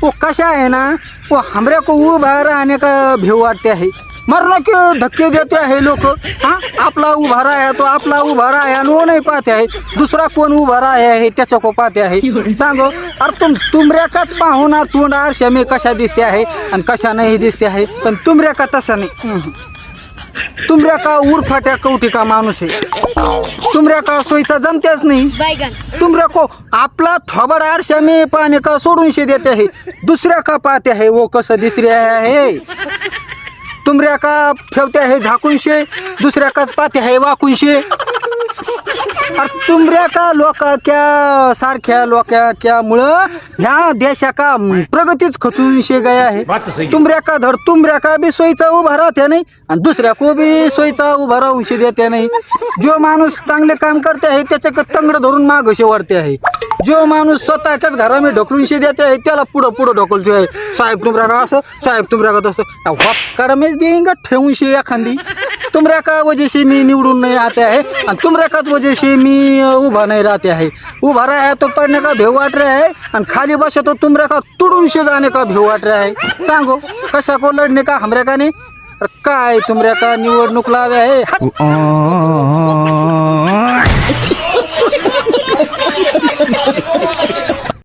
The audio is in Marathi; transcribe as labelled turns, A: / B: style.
A: वो कशा है ना, वो हमरे को उभा रहने का भेव वाटते है, मरने के धक्के देते हैं लोग। हाँ, आपला उभा रहा है तो आपला उभा रहा है आणि वो नाही पाहते आहे, दुसरा कोण उभा रहा है त्याच्या को पाहते आहे। सांगो, अरे तुमऱ्या काच पाहू ना तोंड आरशा मी कशा दिसते आहे आणि कशा नाही दिसते आहे, पण तुमऱ्या का तसा नाही। तुमऱ्या का उरफाट्या कवटी का माणूस आहे, तुमऱ्या का सोयीचा जमतेच नाही। तुमऱ्या को आपला थोबड आरशा में पाने का सोडून शे देते है, दुसऱ्या का पाहते है वो कसं दिस रहा है। तुमऱ्या का ठेवते आहे झाकून शे, दुसऱ्या काच पाहते आहे वाकून शे। और तुमऱ्या का लोक क्या सारख्या लोक क्या मुळे ह्या देशा का प्रगतीच खचून शे गया है। तुमऱ्या का धड तुमऱ्या का बी सोयीचा उभा राहते नाही आणि दुसऱ्या को बी सोयीचा उभा राहून शे देते नाही। जो माणूस चांगले काम करते आहे त्याच्या तंगड धरून माग शे वाढते आहे, जो माणूस स्वतःच्याच घरामध्ये ढकलून शे देते आहे त्याला पुढं पुढं ढकलतो आहे। साहेब तुमऱ्या का असं, साहेब तुमऱ्या का तसं, वक्कडमेच देईंगा ठेवून शे एखादी। तुमऱ्या का वजह से मी निवडून नहीं आते है और तुमऱ्या काच वजह से मी उभा नहीं रहते है। उभा रहा है तो पढ़ने का भेव वाट रहा है और खाली बसे तो तुमऱ्या का तुडून से जाने का भेव वाट रहा है। सांगो कशा को लड़ने का हमऱ्या का नहीं, काय तुमऱ्या का निवडणूक लावे है।